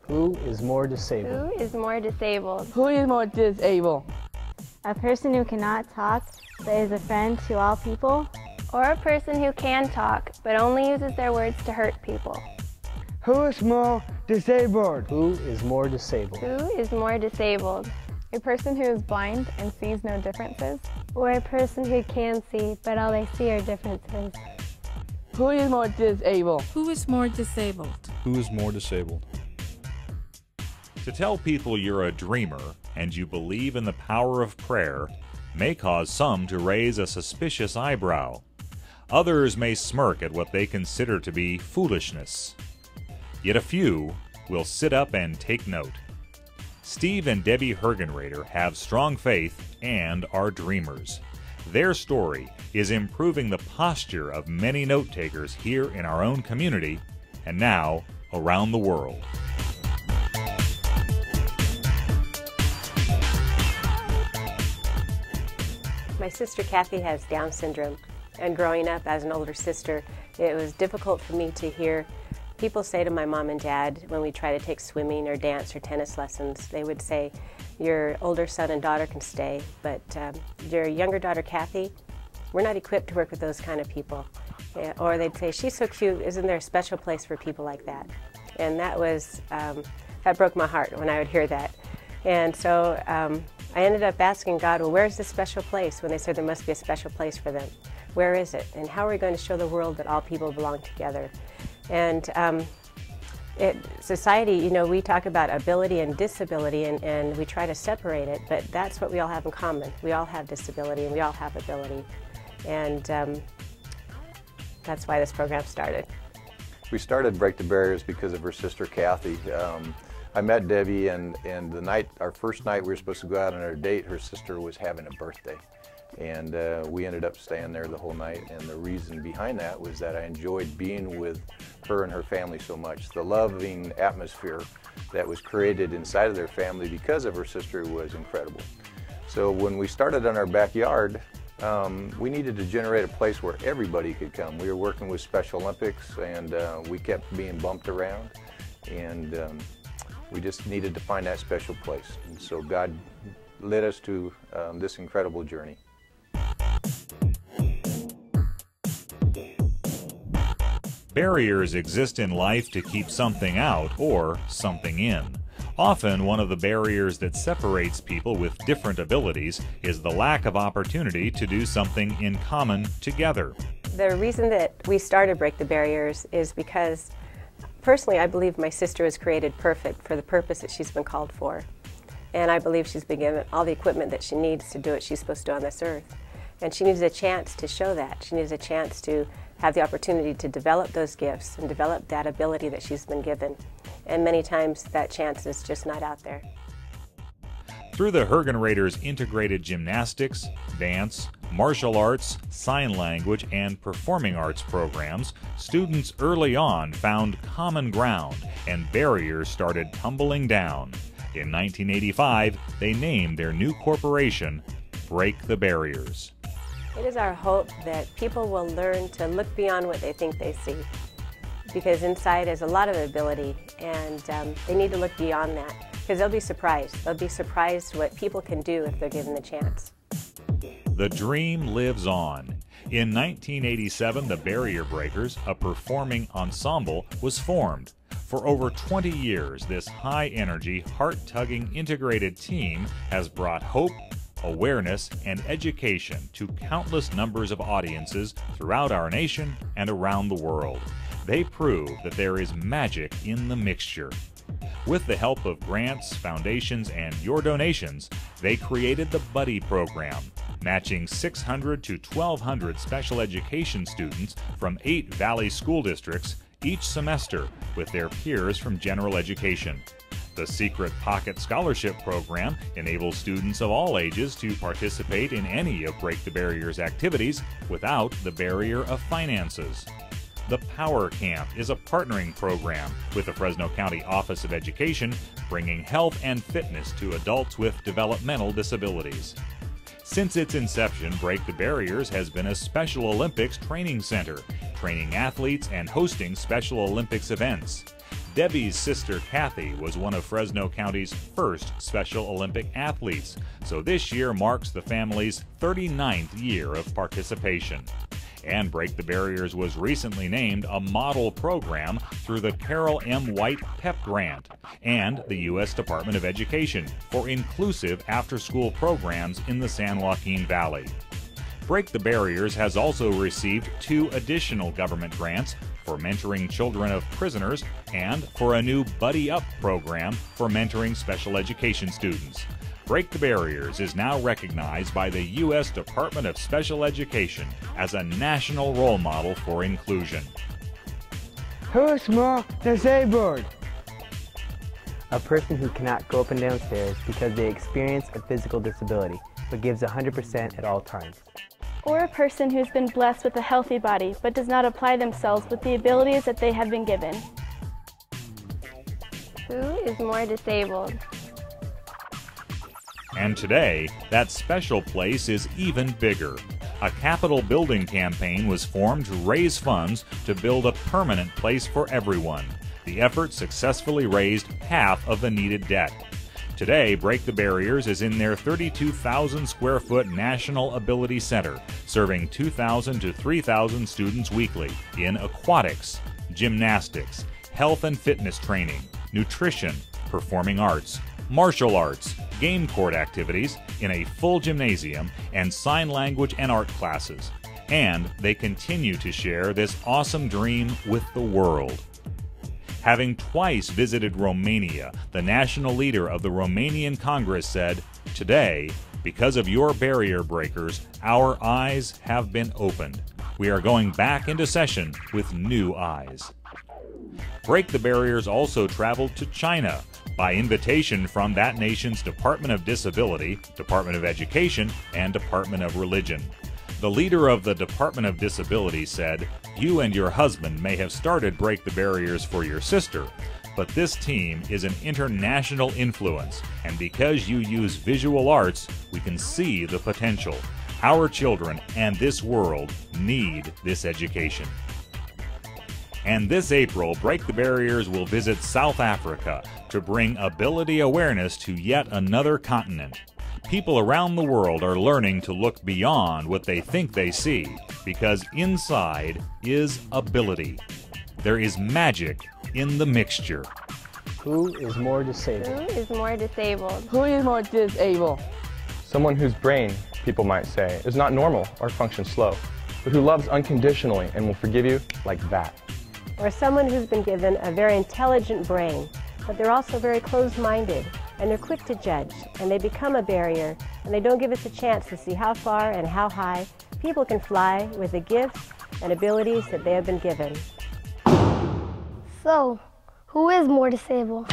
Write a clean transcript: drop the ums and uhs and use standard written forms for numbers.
Who is more disabled? Who is more disabled? Who is more disabled? A person who cannot talk but is a friend to all people. Or a person who can talk but only uses their words to hurt people. Who is more disabled? Who is more disabled? Who is more disabled? A person who is blind and sees no differences. Or a person who can see but all they see are differences. Who is more disabled? Who is more disabled? Who is more disabled? To tell people you're a dreamer and you believe in the power of prayer may cause some to raise a suspicious eyebrow. Others may smirk at what they consider to be foolishness. Yet a few will sit up and take note. Steve and Debbie Hergenrader have strong faith and are dreamers. Their story is improving the posture of many note-takers here in our own community and now around the world. My sister Kathy has Down syndrome, and growing up as an older sister, it was difficult for me to hear people say to my mom and dad when we try to take swimming or dance or tennis lessons, they would say, your older son and daughter can stay, but your younger daughter Kathy, we're not equipped to work with those kind of people. Or they'd say, she's so cute, isn't there a special place for people like that? And that was, that broke my heart when I would hear that. And so I ended up asking God, well, where's this special place? When they said there must be a special place for them. Where is it? And how are we going to show the world that all people belong together? And society, you know, we talk about ability and disability and we try to separate it, but that's what we all have in common. We all have disability and we all have ability. And that's why this program started. We started Break the Barriers because of her sister Kathy. I met Debbie and the night, our first night we were supposed to go out on our date, her sister was having a birthday. And we ended up staying there the whole night, and the reason behind that was that I enjoyed being with her and her family so much. The loving atmosphere that was created inside of their family because of her sister was incredible. So when we started on our backyard, we needed to generate a place where everybody could come. We were working with Special Olympics, and we kept being bumped around, and we just needed to find that special place. And so God led us to this incredible journey. Barriers exist in life to keep something out or something in. Often, one of the barriers that separates people with different abilities is the lack of opportunity to do something in common together. The reason that we started Break the Barriers is because, personally, I believe my sister was created perfect for the purpose that she's been called for. And I believe she's been given all the equipment that she needs to do what she's supposed to do on this earth. And she needs a chance to show that. She needs a chance to have the opportunity to develop those gifts and develop that ability that she's been given. And many times that chance is just not out there. Through the Hergenraders' integrated gymnastics, dance, martial arts, sign language, and performing arts programs, students early on found common ground and barriers started tumbling down. In 1985, they named their new corporation Break the Barriers. It is our hope that people will learn to look beyond what they think they see, because inside is a lot of ability, and they need to look beyond that, because they'll be surprised. They'll be surprised what people can do if they're given the chance. The dream lives on. In 1987, the Barrier Breakers, a performing ensemble, was formed. For over 20 years, this high-energy, heart-tugging integrated team has brought hope, awareness, and education to countless numbers of audiences throughout our nation and around the world. They prove that there is magic in the mixture. With the help of grants, foundations, and your donations, they created the Buddy Program, matching 600 to 1,200 special education students from 8 Valley school districts each semester with their peers from general education. The Secret Pocket Scholarship Program enables students of all ages to participate in any of Break the Barriers activities without the barrier of finances. The Power Camp is a partnering program with the Fresno County Office of Education, bringing health and fitness to adults with developmental disabilities. Since its inception, Break the Barriers has been a Special Olympics training center, training athletes and hosting Special Olympics events. Debbie's sister Kathy was one of Fresno County's first Special Olympic athletes, so this year marks the family's 39th year of participation. And Break the Barriers was recently named a model program through the Carol M. White PEP Grant and the U.S. Department of Education for inclusive after-school programs in the San Joaquin Valley. Break the Barriers has also received 2 additional government grants for mentoring children of prisoners and for a new Buddy Up program for mentoring special education students. Break the Barriers is now recognized by the U.S. Department of Special Education as a national role model for inclusion. Who is more disabled? A person who cannot go up and down stairs because they experience a physical disability, but gives 100% at all times. Or a person who's been blessed with a healthy body, but does not apply themselves with the abilities that they have been given. Who is more disabled? And today, that special place is even bigger. A Capitol building campaign was formed to raise funds to build a permanent place for everyone. The effort successfully raised half of the needed debt. Today, Break the Barriers is in their 32,000 square foot National Ability Center, serving 2,000 to 3,000 students weekly in aquatics, gymnastics, health and fitness training, nutrition, performing arts, martial arts, game court activities in a full gymnasium, and sign language and art classes. And they continue to share this awesome dream with the world. Having twice visited Romania, the national leader of the Romanian Congress said, "Today, because of your barrier breakers, our eyes have been opened. We are going back into session with new eyes." Break the Barriers also traveled to China by invitation from that nation's Department of Disability, Department of Education, and Department of Religion. The leader of the Department of Disability said, "You and your husband may have started Break the Barriers for your sister, but this team is an international influence, and because you use visual arts, we can see the potential. Our children and this world need this education." And this April, Break the Barriers will visit South Africa to bring ability awareness to yet another continent. People around the world are learning to look beyond what they think they see, because inside is ability. There is magic in the mixture. Who is more disabled? Who is more disabled? Who is more disabled? Someone whose brain, people might say, is not normal or functions slow, but who loves unconditionally and will forgive you like that. Or someone who's been given a very intelligent brain, but they're also very closed-minded, and they're quick to judge, and they become a barrier, and they don't give us a chance to see how far and how high people can fly with the gifts and abilities that they have been given. So, who is more disabled?